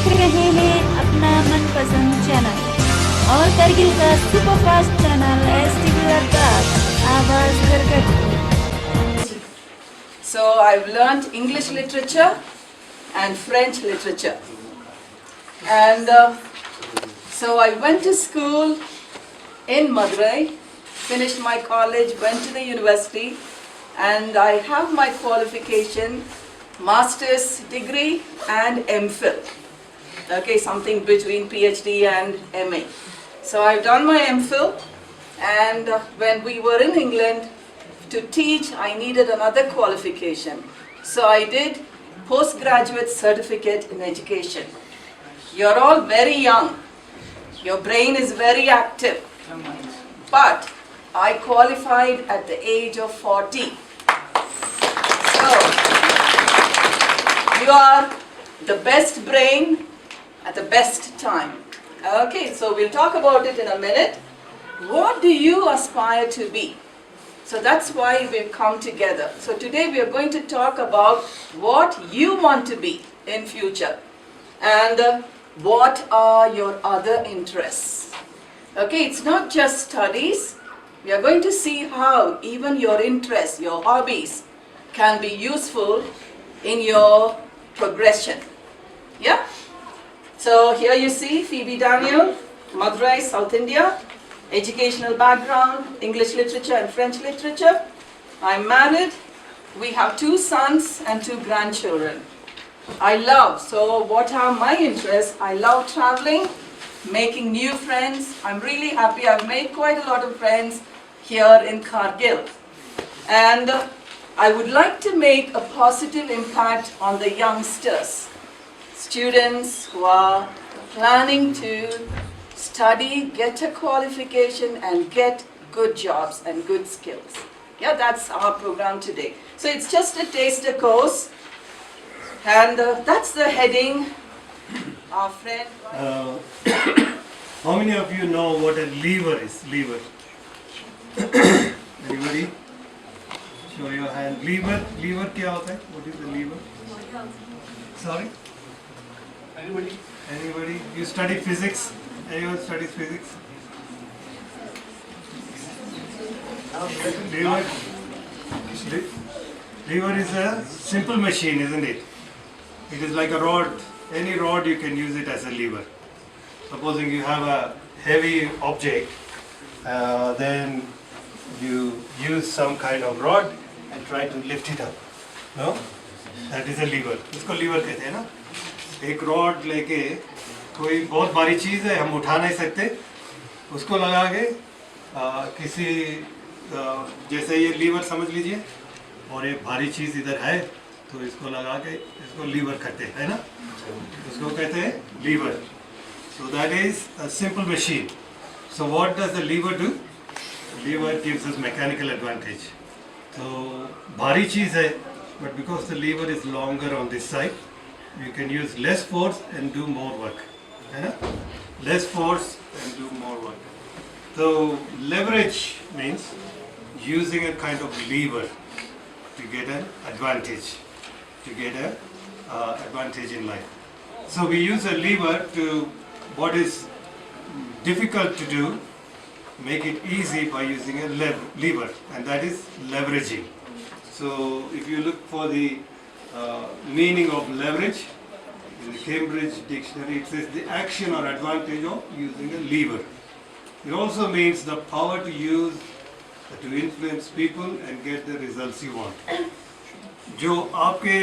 देख रहे हैं अपना मनपसंद चैनल और करगिल का सुपरफास्ट चैनल STV आवाज करगल। So I've learned English literature and French literature, and so I went to school in Madurai, finished my college, went to the university, and I have my qualification, master's degree and MPhil. Okay, something between PhD and MA. So I've done my MPhil, and when we were in England to teach, I needed another qualification. So I did postgraduate certificate in education. You're all very young. Your brain is very active. But I qualified at the age of 40. So, you are the best brain at the best time. Okay, so we'll talk about it in a minute. What do you aspire to be? So that's why we've come together. So today we are going to talk about what you want to be in future and what are your other interests. Okay, it's not just studies. We are going to see how even your interests, your hobbies can be useful in your progression. Yeah? So here you see Phoebe Daniel, Madurai, South India, educational background, English literature and French literature. I'm married. We have 2 sons and 2 grandchildren. So what are my interests? I love traveling, making new friends. I'm really happy. I've made quite a lot of friends here in Kargil. And I would like to make a positive impact on the youngsters, students who are planning to study, get a qualification and get good jobs and good skills. Yeah, that's our program today. So it's just a taster course. And that's the heading. Our friend. How many of you know what a lever is? Lever. Anybody? Show your hand. Lever. Lever क्या होता है? What is the lever? Sorry? Anybody? Anybody? You study physics? Anyone studies physics? Lever is a simple machine, isn't it? It is like a rod. Any rod you can use it as a lever. Supposing you have a heavy object, then you use some kind of rod and try to lift it up. No? That is a lever. इसको lever कहते हैं ना? एक rod लेके कोई बहुत भारी चीज़ है हम उठा नहीं सकते उसको लगा के किसी जैसे ये लीवर समझ लीजिए और एक भारी चीज़ इधर है तो इसको लगा के इसको लीवर कहते हैं ना उसको कहते हैं liver. So that is a simple machine. So what does the lever do? Lever gives us mechanical advantage. So भारी चीज़ है but because the lever is longer on this side you can use less force and do more work. है ना? Less force and do more work. So leverage means using a kind of lever to get an advantage, to get an advantage in life. So we use a lever to what is difficult to do, make it easy by using a lever, and that is leveraging. So if you look for the meaning of leverage, in the Cambridge dictionary it says the action or advantage of using a lever. It also means the power to use, to influence people and get the results you want. जो आपके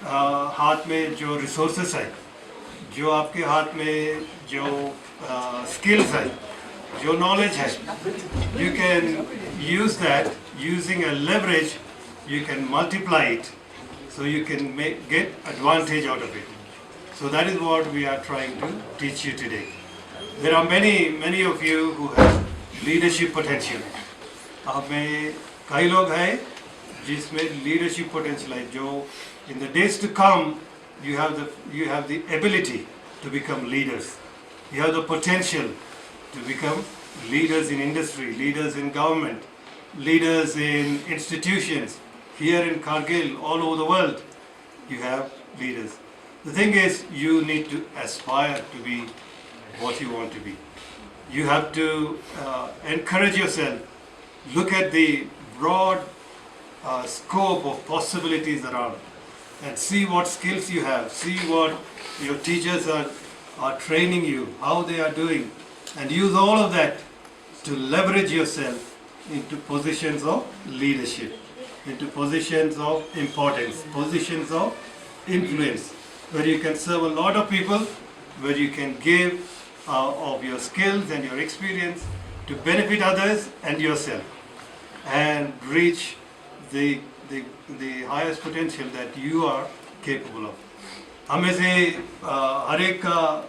हाथ में जो resources है, जो आपके हाथ में जो skills है, जो knowledge है, you can use that. Using a leverage, you can multiply it, so you can get advantage out of it. So that is what we are trying to teach you today. There are many of you who have leadership potential. आप में कई लोग हैं जिसमें leadership potential है जो in the days to come you have the ability to become leaders. You have the potential to become leaders in industry, leaders in government, leaders in institutions. Here in Kargil, all over the world, you have leaders. The thing is, you need to aspire to be what you want to be. You have to encourage yourself, look at the broad scope of possibilities around, and see what skills you have, see what your teachers are training you, how they are doing, and use all of that to leverage yourself into positions of leadership, into positions of importance, positions of influence, where you can serve a lot of people, where you can give of your skills and your experience to benefit others and yourself, and reach the highest potential that you are capable of. हम में से हर एक का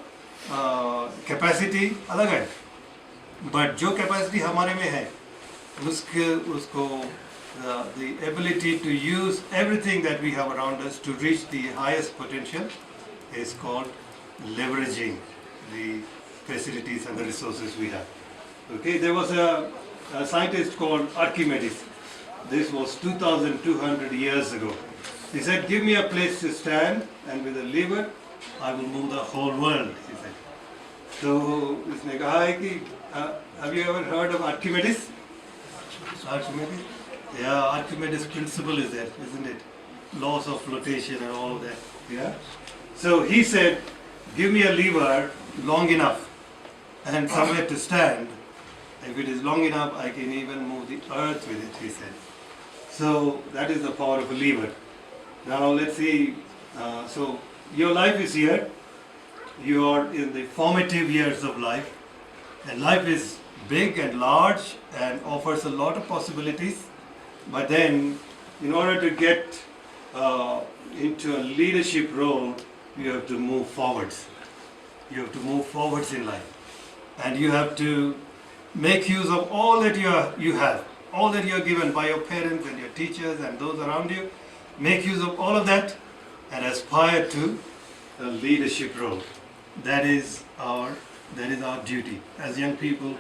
capacity अलग है, but जो capacity हमारे में है उसको the ability to use everything that we have around us to reach the highest potential is called leveraging the facilities and the resources we have. Okay, there was a scientist called Archimedes. This was 2,200 years ago. He said, give me a place to stand, and with a lever, I will move the whole world, he said. So, उसने कहा है कि, have you ever heard of Archimedes? Archimedes? Yeah, Archimedes' principle is there, isn't it? Laws of flotation and all of that. Yeah. So he said, give me a lever long enough and somewhere to stand. If it is long enough, I can even move the earth with it, he said. So that is the power of a lever. Now let's see. So your life is here. You are in the formative years of life. And life is big and large and offers a lot of possibilities. But then, in order to get into a leadership role, you have to move forwards. You have to move forwards in life. And you have to make use of all that you have, all that you are given by your parents and your teachers and those around you. Make use of all of that and aspire to a leadership role. That is our duty. As young people,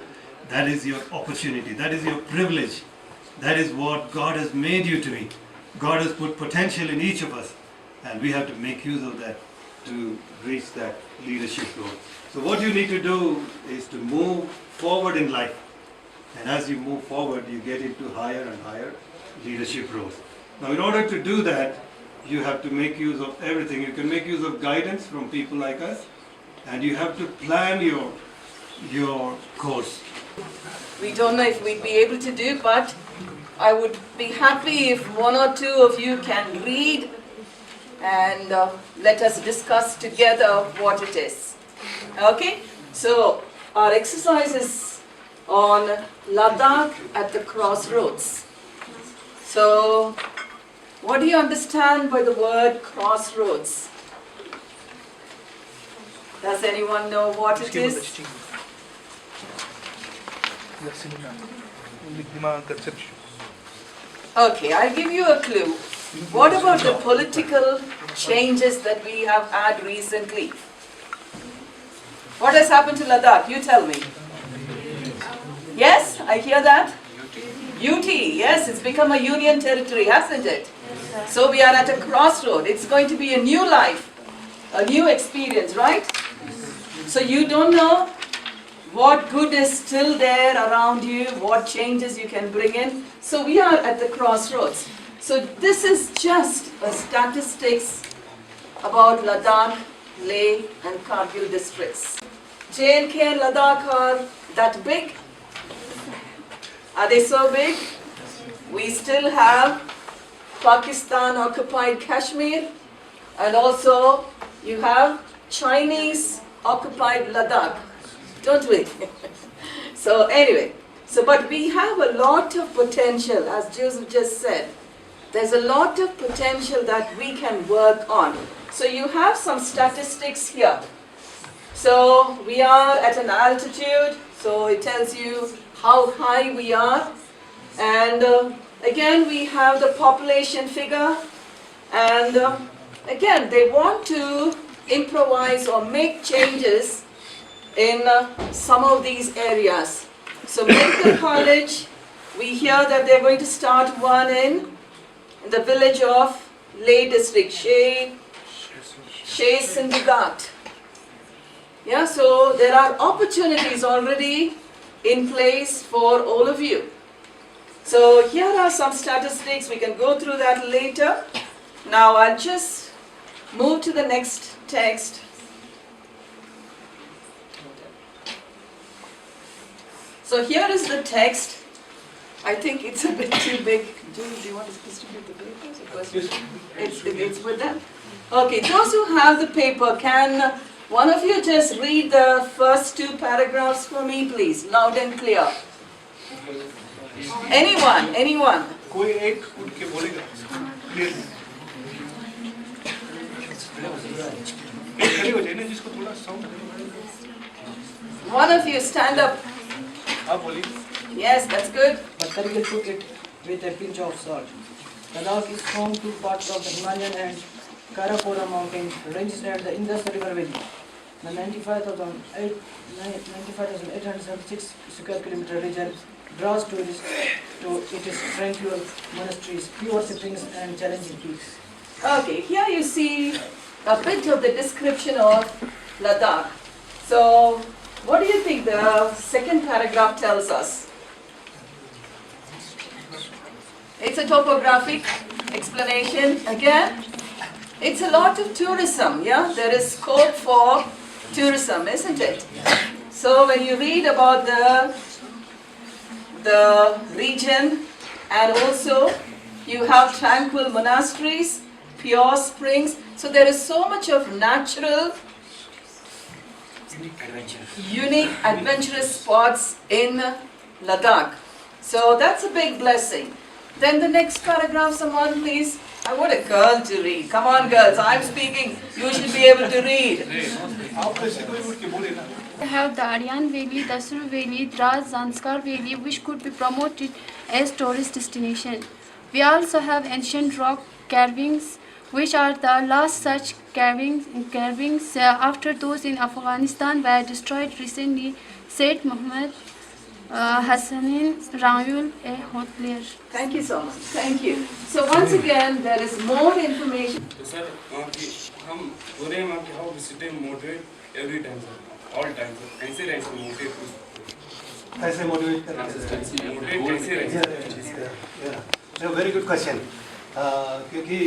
that is your opportunity. That is your privilege. That is what God has made you to be. God has put potential in each of us, and we have to make use of that to reach that leadership role. So what you need to do is to move forward in life. And as you move forward, you get into higher and higher leadership roles. Now, in order to do that, you have to make use of everything. You can make use of guidance from people like us, and you have to plan your course. We don't know if we'd be able to do, but I would be happy if one or two of you can read and let us discuss together what it is. Okay? So, our exercise is on Ladakh at the crossroads. So, what do you understand by the word crossroads? Does anyone know what it is? Okay, I'll give you a clue. What about the political changes that we have had recently? What has happened to Ladakh? You tell me. Yes, I hear that. UT, yes, it's become a union territory, hasn't it? So we are at a crossroad. It's going to be a new life, a new experience, right? So you don't know what good is still there around you, what changes you can bring in. So we are at the crossroads. So this is just a statistics about Ladakh, Leh and Kargil districts. J&K and Ladakh are that big? Are they so big? We still have Pakistan occupied Kashmir, and also you have Chinese occupied Ladakh, don't we? So anyway, but we have a lot of potential, as Joseph just said. There's a lot of potential that we can work on. So you have some statistics here. So we are at an altitude, so it tells you how high we are. And again, we have the population figure. And again, they want to improvise or make changes in some of these areas. So medical college, we hear that they're going to start one in the village of Leh district, Shays in the gut. Yeah, so there are opportunities already in place for all of you. So here are some statistics, we can go through that later. Now I'll just move to the next text. So here is the text. I think it's a bit too big. Do you want to distribute the papers? Or it's with them. Okay, those who have the paper, can one of you just read the first two paragraphs for me, please, loud and clear? Anyone? कोई एक उठ के बोलेगा clearly. खड़े हो जाए ना जिसको थोड़ा sound One of you stand up. आप बोलिए. Yes, that's good. But Kargil took it with a pinch of salt. Ladakh is home to parts of the Himalayan and Karakoram mountain ranges and the Indus River Valley. The 95,876 square kilometer region draws tourists to its tranquil monasteries, pure springs and challenging peaks. Okay, here you see a bit of the description of Ladakh. So, what do you think the second paragraph tells us? It's a topographic explanation. Again, it's a lot of tourism, yeah? There is scope for tourism, isn't it? So when you read about the region, and also you have tranquil monasteries, pure springs, so there is so much of natural, unique adventurous spots in Ladakh. So that's a big blessing. Then the next paragraph, someone please. I want a girl to read. Come on girls, I'm speaking. You should be able to read. We have the Aryan Valley, the Sur Valley, Dras, Zanskar Valley, which could be promoted as tourist destination. We also have ancient rock carvings, which are the last such carvings after those in Afghanistan were destroyed recently, said Muhammad Hassanin Rayul, a hotelier. Thank you so much. Thank you. So once again, there is more information. Sir, हम बोले हम कि how we stay motivated every time, sir, all time, sir. कैसे रहे इसको motivate? कैसे motivate करें? Motivate कैसे रहे? Yeah, very good question. क्योंकि